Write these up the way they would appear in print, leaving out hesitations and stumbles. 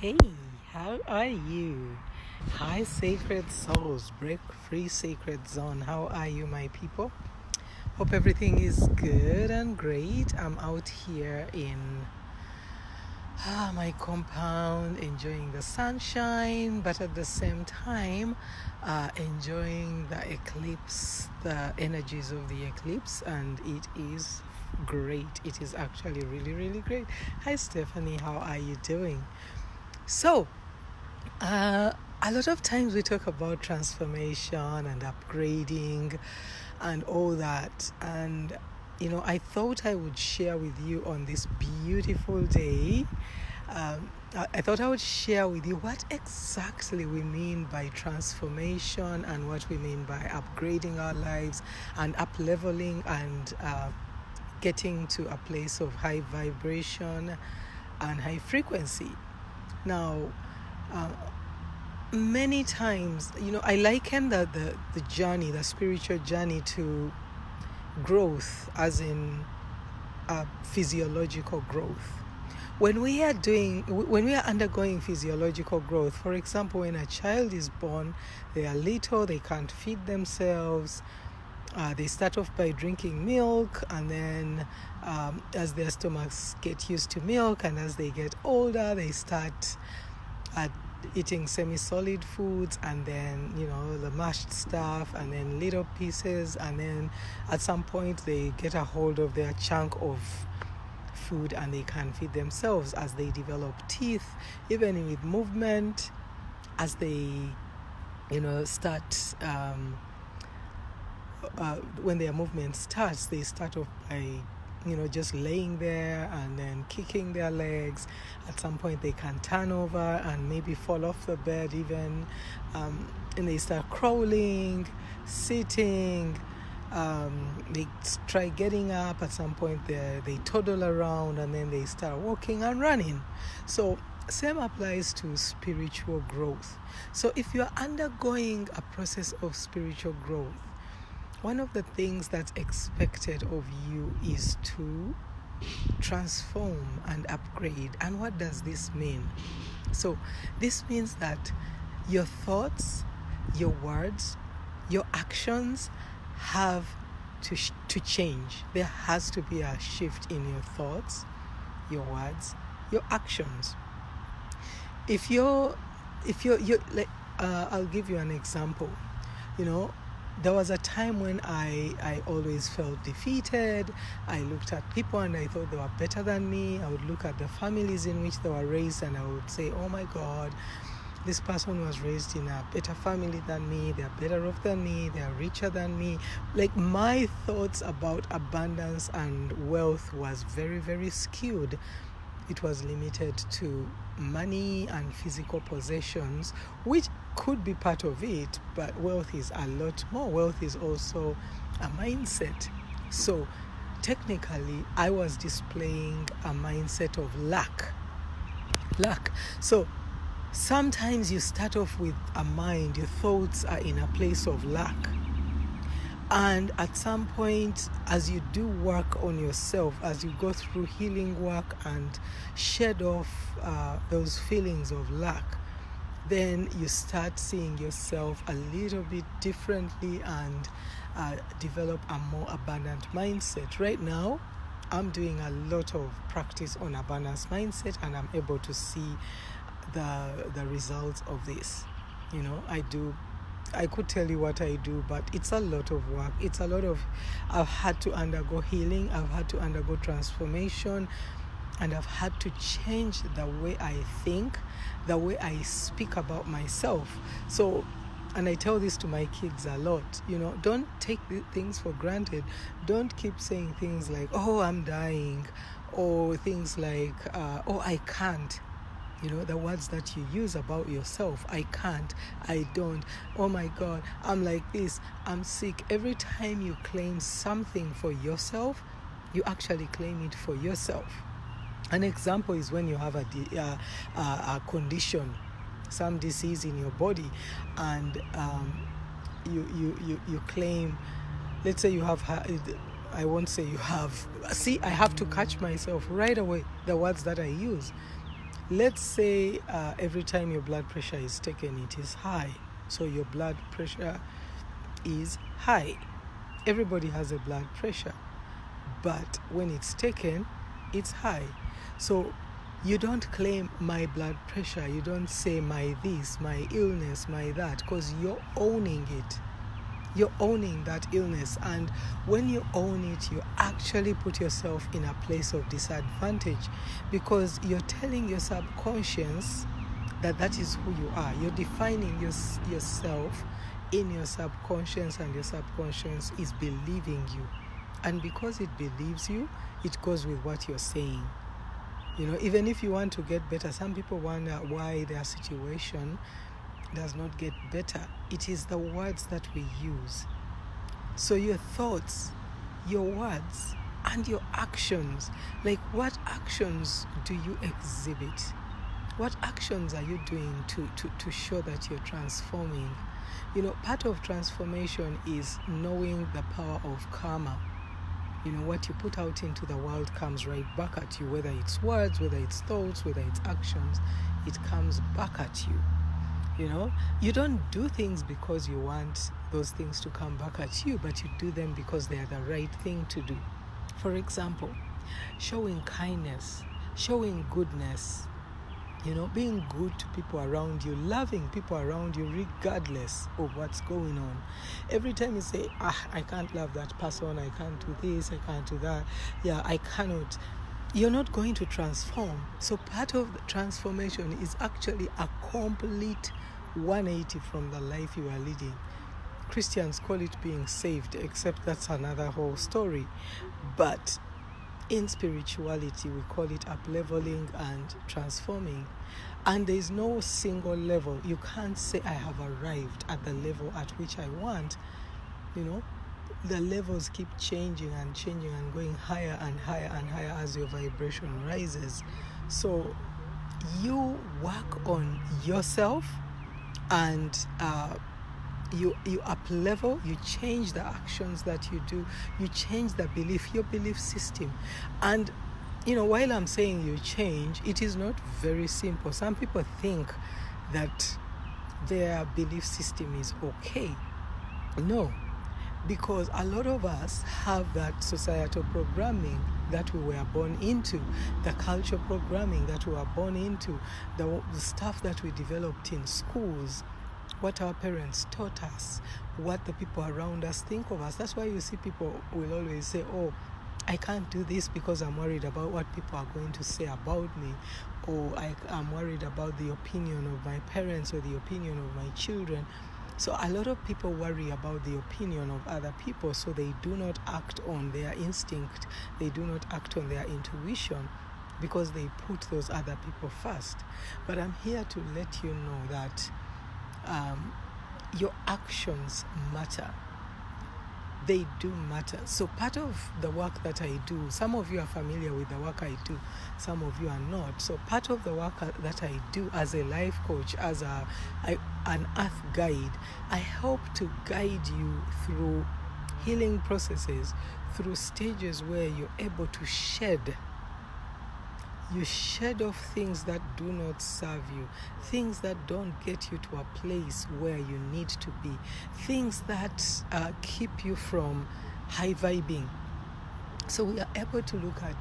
Hey, how are you? Hi, sacred souls, break free sacred zone. How are you, my people? Hope everything is good and great. I'm out here in my compound, enjoying the sunshine, but at the same time, enjoying the eclipse, the energies of the eclipse, and it is great. It is actually really, really great. Hi, Stephanie, how are you doing? So, a lot of times we talk about transformation and upgrading and all that. And, I thought I would share with you on this beautiful day. I thought I would share with you what exactly we mean by transformation and what we mean by upgrading our lives and up-leveling and getting to a place of high vibration and high frequency. Now, many times, I liken the journey, the spiritual journey, to growth, as in physiological growth. When we are undergoing physiological growth, for example, when a child is born, they are little, they can't feed themselves. They start off by drinking milk, and then as their stomachs get used to milk, and as they get older, they start eating semi-solid foods, and then the mashed stuff, and then little pieces, and then at some point they get a hold of their chunk of food and they can feed themselves as they develop teeth, even with movement, as they start when their movement starts, they start off by just laying there and then kicking their legs. At some point they can turn over and maybe fall off the bed even, and they start crawling, sitting, they try getting up. At some point they toddle around, and then they start walking and running. So same applies to spiritual growth. So if you're undergoing a process of spiritual growth, one of the things that's expected of you is to transform and upgrade. And what does this mean? So this means that your thoughts, your words, your actions have to change. There has to be a shift in your thoughts, your words, your actions. If you're like, I'll give you an example. There was a time when I always felt defeated. I looked at people and I thought they were better than me. I would look at the families in which they were raised and I would say, oh my God, this person was raised in a better family than me. They're better off than me. They're richer than me. Like, my thoughts about abundance and wealth was very, very skewed. It was limited to money and physical possessions, which could be part of it, but wealth is a lot more. Wealth is also a mindset. So technically, I was displaying a mindset of lack. So sometimes you start off with a mind, your thoughts are in a place of lack. And at some point, as you do work on yourself, as you go through healing work and shed off those feelings of lack, then you start seeing yourself a little bit differently and develop a more abundant mindset. Right now, I'm doing a lot of practice on abundance mindset, and I'm able to see the results of this. I could tell you what I do, but it's a lot of work. I've had to undergo healing, I've had to undergo transformation, and I've had to change the way I think, the way I speak about myself. So, and I tell this to my kids a lot, don't take things for granted. Don't keep saying things like, oh, I'm dying, or things like, oh, I can't. The words that you use about yourself. I can't, I don't, oh my God, I'm like this, I'm sick. Every time you claim something for yourself, you actually claim it for yourself. An example is when you have a condition, some disease in your body, and you claim, let's say you have, I won't say you have, see, I have to catch myself right away, the words that I use. Let's say every time your blood pressure is taken, it is high. So your blood pressure is high. Everybody has a blood pressure, but when it's taken, it's high. So you don't claim my blood pressure. You don't say my this, my illness, my that, because you're owning it. You're owning that illness, and when you own it, you actually put yourself in a place of disadvantage, because you're telling your subconscious that is who you are. You're defining yourself in your subconscious, and your subconscious is believing you, and because it believes you, it goes with what you're saying. Even if you want to get better, some people wonder why their situation does not get better. It is the words that we use. So your thoughts, your words, and your actions, like what actions do you exhibit? What actions are you doing to show that you're transforming? Part of transformation is knowing the power of karma. What you put out into the world comes right back at you, whether it's words, whether it's thoughts, whether it's actions, it comes back at you. You don't do things because you want those things to come back at you, but you do them because they are the right thing to do. For example, showing kindness, showing goodness, being good to people around you, loving people around you regardless of what's going on. Every time you say, I can't love that person, I can't do this, I can't do that, I cannot, you're not going to transform. So part of the transformation is actually a complete 180 from the life you are leading. Christians call it being saved, except that's another whole story. But in spirituality, we call it upleveling and transforming. And there is no single level. You can't say I have arrived at the level at which I want. The levels keep changing and going higher and higher and higher as your vibration rises. So you work on yourself, and you up level, you change the actions that you do, you change the belief, your belief system. And while I'm saying you change, it is not very simple. Some people think that their belief system is okay. No, because a lot of us have that societal programming that we were born into, the culture programming that we were born into, the stuff that we developed in schools, what our parents taught us, what the people around us think of us. That's why you see people will always say, I can't do this because I'm worried about what people are going to say about me, or I'm worried about the opinion of my parents or the opinion of my children. So a lot of people worry about the opinion of other people, so they do not act on their instinct, they do not act on their intuition, because they put those other people first. But I'm here to let you know that your actions matter. They do matter. So part of the work that I do, some of you are familiar with the work I do, some of you are not. So part of the work that I do as a life coach, as an earth guide, I help to guide you through healing processes, through stages where you're able to shed. You shed off things that do not serve you, things that don't get you to a place where you need to be, things that keep you from high vibing. So we are able to look at,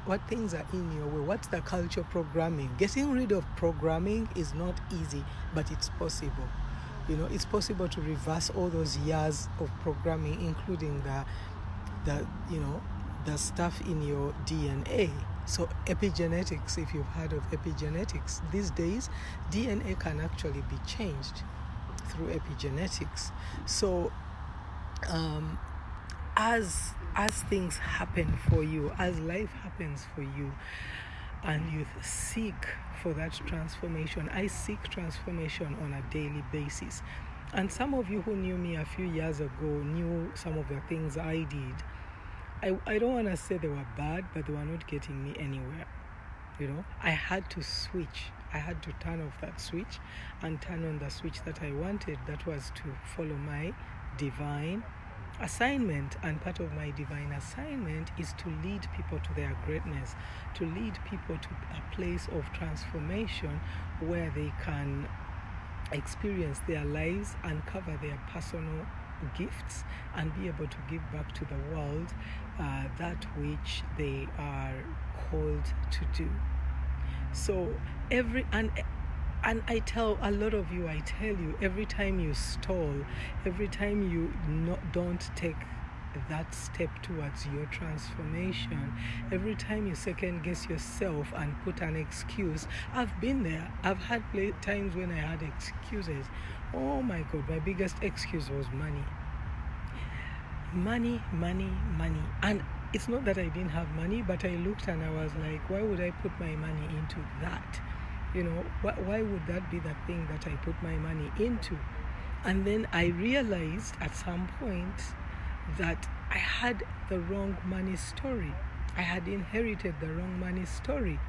what things are in your way, what's the culture programming. Getting rid of programming is not easy, but it's possible. It's possible to reverse all those years of programming, including the stuff in your DNA. So epigenetics, if you've heard of epigenetics, these days DNA can actually be changed through epigenetics. So as things happen for you, as life happens for you, and you seek for that transformation, I seek transformation on a daily basis. And some of you who knew me a few years ago knew some of the things I did. I don't want to say they were bad, but they were not getting me anywhere. I had to switch. I had to turn off that switch and turn on the switch that I wanted. That was to follow my divine assignment and part of my divine assignment is to lead people to their greatness, to lead people to a place of transformation where they can experience their lives, uncover their personal gifts, and be able to give back to the world that which they are called to do. So and I tell a lot of you, every time you stall, every time you don't take that step towards your transformation, every time you second guess yourself and put an excuse. I've been there. I've had times when I had excuses. Oh my God, my biggest excuse was money. Money. And it's not that I didn't have money, but I looked and I was like, why would I put my money into that? Why would that be the thing that I put my money into? And then I realized at some point that I had the wrong money story. I had inherited the wrong money story,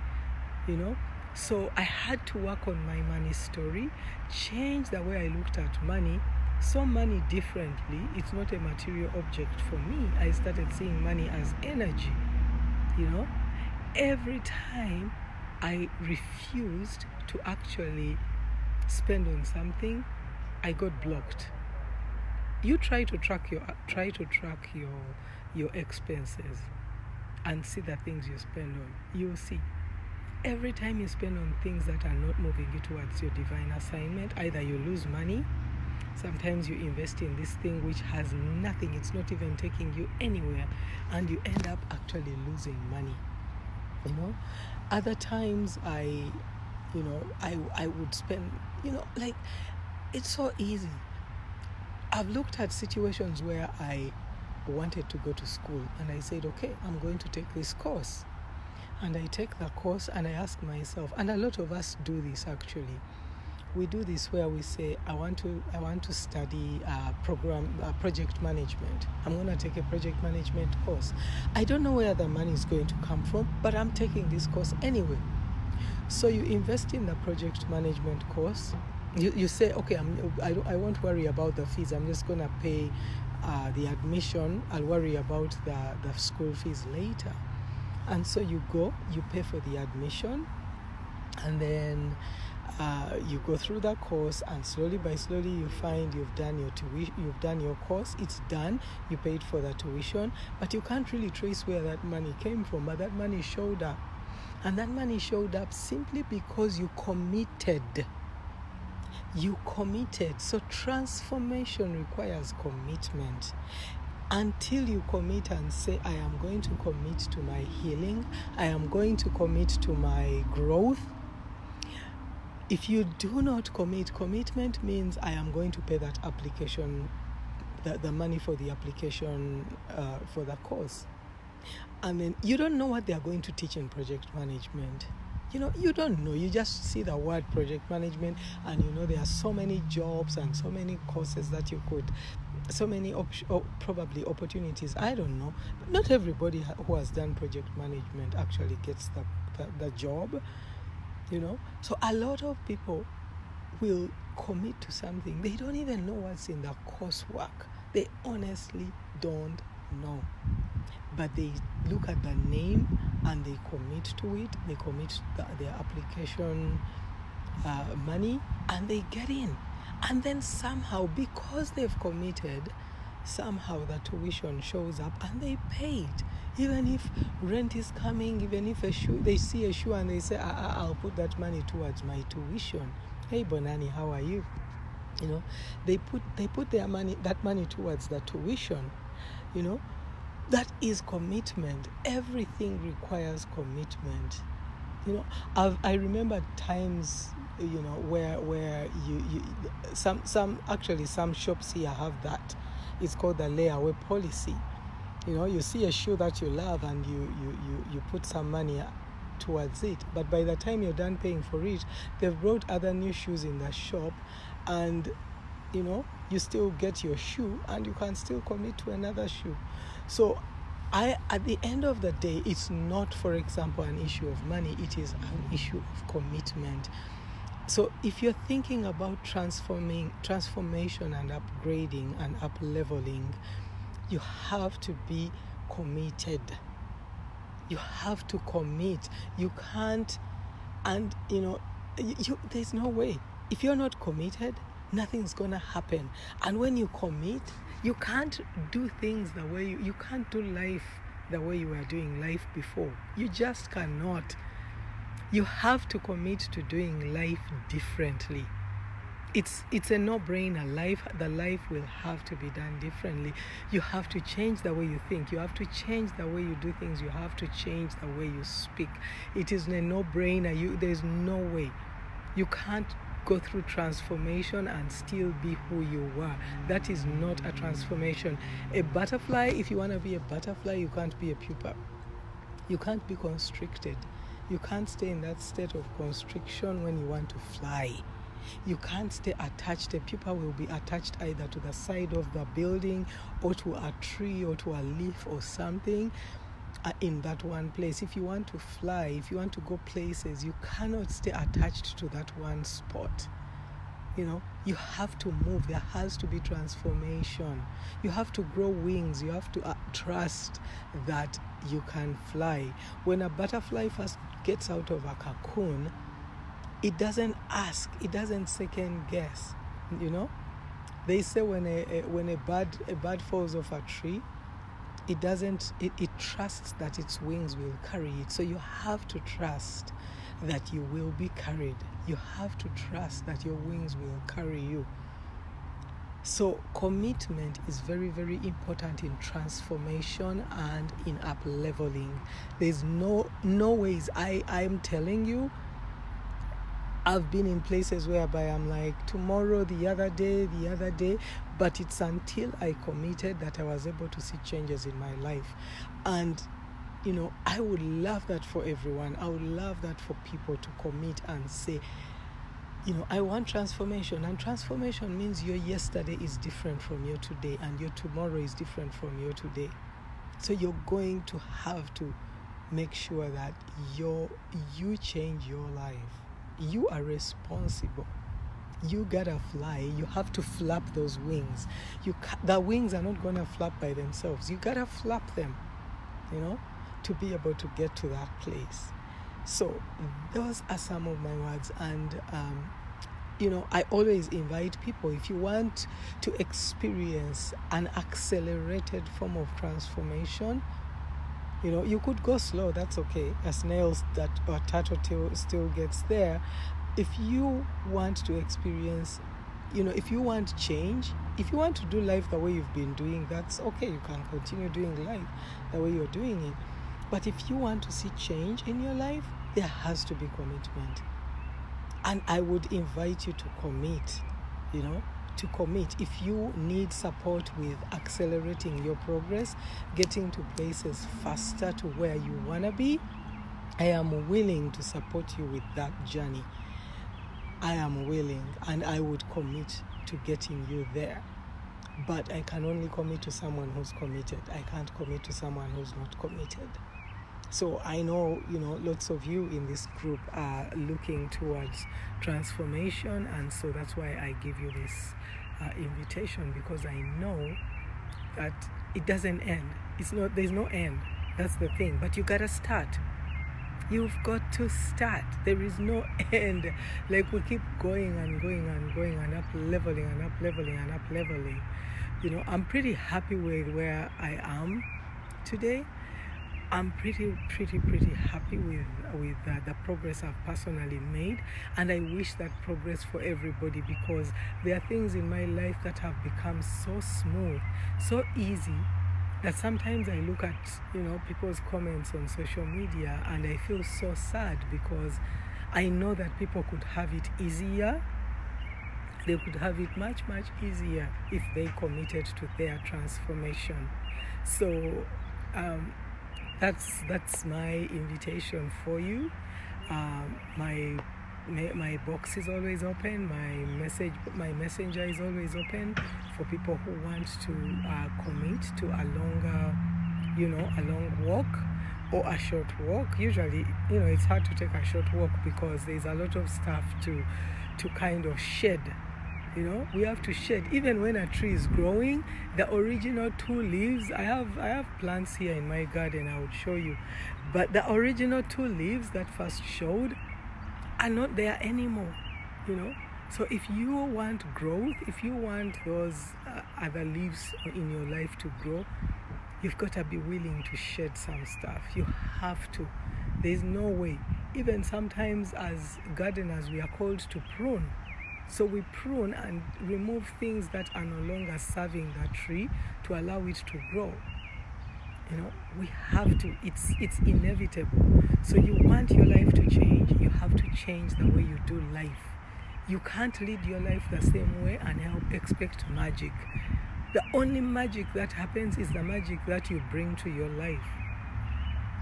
So I had to work on my money story, change the way I looked at money, saw money differently. It's not a material object for me. I started seeing money as energy, Every time I refused to actually spend on something, I got blocked. You try to track your expenses and see the things you spend on. You'll see. Every time you spend on things that are not moving you towards your divine assignment, either you lose money, sometimes you invest in this thing which has nothing, it's not even taking you anywhere, and you end up actually losing money. Other times I would spend, it's so easy. I've looked at situations where I wanted to go to school and I said, okay, I'm going to take this course. And I take the course and I ask myself, and a lot of us do this actually. We do this where we say, I want to study project management. I'm going to take a project management course. I don't know where the money is going to come from, but I'm taking this course anyway. So you invest in the project management course. You say, okay, I won't worry about the fees. I'm just going to pay the admission. I'll worry about the school fees later. And so you go, you pay for the admission, and then you go through the course, and slowly you find you've done your tuition, you've done your course, it's done, you paid for the tuition, but you can't really trace where that money came from, but that money showed up. And that money showed up simply because you committed. So transformation requires commitment. Until you commit and say, I am going to commit to my healing, I am going to commit to my growth. If you do not commitment means I am going to pay that application, the money for the application for the course. And then you don't know what they are going to teach in project management. You don't know. You just see the word project management, and there are so many jobs and so many courses that you could, so many probably opportunities. I don't know. But not everybody who has done project management actually gets the job. So a lot of people will commit to something. They don't even know what's in the coursework. They honestly don't know. But they look at the name and they commit to it. They commit their application money, and they get in. And then somehow, because they've committed, somehow the tuition shows up and they pay it. Even if rent is coming, even if they see a shoe and they say, I'll put that money towards my tuition. Hey Bonani, how are you? They put that money towards the tuition. That is commitment. Everything requires commitment. I remember times, where some shops here have that. It's called the layaway policy. You see a shoe that you love and you put some money towards it, but by the time you're done paying for it, they've brought other new shoes in the shop, and you still get your shoe and you can still commit to another shoe. So at the end of the day, it's not, for example, an issue of money, it is an issue of commitment. So if you're thinking about transformation and upgrading and up-leveling, You have to be committed. You have to commit. You can't, and there's no way. If you're not committed, nothing's gonna happen. And when you commit, you can't do things the way you can't do life the way you were doing life before. You just cannot. You have to commit to doing life differently. It's a no-brainer. The life will have to be done differently. You have to change the way you think. You have to change the way you do things. You have to change the way you speak. It is a no-brainer. There's no way. You can't go through transformation and still be who you were. That is not a transformation. A butterfly, if you want to be a butterfly, you can't be a pupa. You can't be constricted. You can't stay in that state of constriction when you want to fly. You can't stay attached. A pupa will be attached either to the side of the building or to a tree or to a leaf or something in that one place. If you want to fly, if you want to go places, you cannot stay attached to that one spot. You have to move. There has to be transformation. You have to grow wings. You have to trust that you can fly. When a butterfly first gets out of a cocoon, it doesn't ask, it doesn't second guess. They say when a bird falls off a tree, it trusts that its wings will carry it. So you have to trust that you will be carried. You have to trust that your wings will carry you. So commitment is very, very important in transformation and in up-leveling. There's no ways. I'm telling you, I've been in places whereby I'm like, tomorrow, the other day, but it's until I committed that I was able to see changes in my life. And, I would love that for everyone. I would love that for people to commit and say, I want transformation. And transformation means your yesterday is different from your today, and your tomorrow is different from your today. So you're going to have to make sure that you change your life. You are responsible. You gotta fly. You have to flap those wings. The wings are not gonna flap by themselves. You gotta flap them, to be able to get to that place. So those are some of my words. And I always invite people, if you want to experience an accelerated form of transformation, you could go slow, that's okay. A snail or turtle still gets there. If you want to experience, if you want change, if you want to do life the way you've been doing, that's okay. You can continue doing life the way you're doing it. But if you want to see change in your life, there has to be commitment. And I would invite you to commit, to commit. If you need support with accelerating your progress, getting to places faster to where you want to be, I am willing to support you with that journey. I am willing, and I would commit to getting you there. But I can only commit to someone who's committed. I can't commit to someone who's not committed. So I know, lots of you in this group are looking towards transformation, and so that's why I give you this invitation, because I know that it doesn't end. There's no end. That's the thing. But you gotta start. You've got to start. There is no end. Like, we keep going and going and going and up-leveling and up-leveling and up-leveling. I'm pretty happy with where I am today. I'm pretty happy with the progress I've personally made, and I wish that progress for everybody, because there are things in my life that have become so smooth, so easy, that sometimes I look at people's comments on social media and I feel so sad, because I know that people could have it easier. They could have it much easier if they committed to their transformation. So that's my invitation for you. My box is always open. My messenger is always open for people who want to commit to a longer, a long walk or a short walk. Usually, it's hard to take a short walk because there's a lot of stuff to kind of shed. We have to shed. Even when a tree is growing, the original 2 leaves, I have plants here in my garden, I would show you, but the original 2 leaves that first showed are not there anymore. So if you want growth, if you want those other leaves in your life to grow, you've got to be willing to shed some stuff. You have to. There's no way. Even sometimes as gardeners, we are called to prune. So we prune and remove things that are no longer serving that tree to allow it to grow. We have to. It's inevitable. So you want your life to change, you have to change the way you do life. You can't lead your life the same way and expect magic. The only magic that happens is the magic that you bring to your life.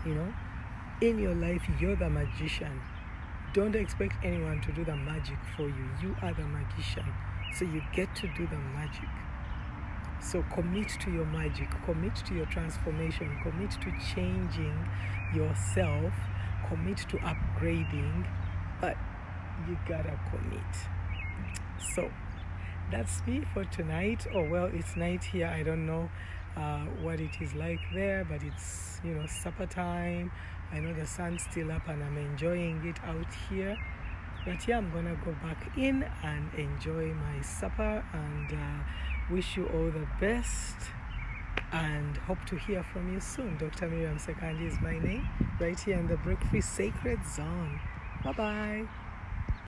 In your life, you're the magician. Don't expect anyone to do the magic for you. You are the magician. So you get to do the magic. So commit to your magic. Commit to your transformation. Commit to changing yourself. Commit to upgrading. But you gotta commit. So that's me for tonight. It's night here. I don't know what it is like there, but it's supper time. I know the sun's still up and I'm enjoying it out here. But I'm gonna go back in and enjoy my supper and wish you all the best and hope to hear from you soon. Dr. Miriam Sekandi is my name, right here in the Break Free Sacred Zone. Bye-bye.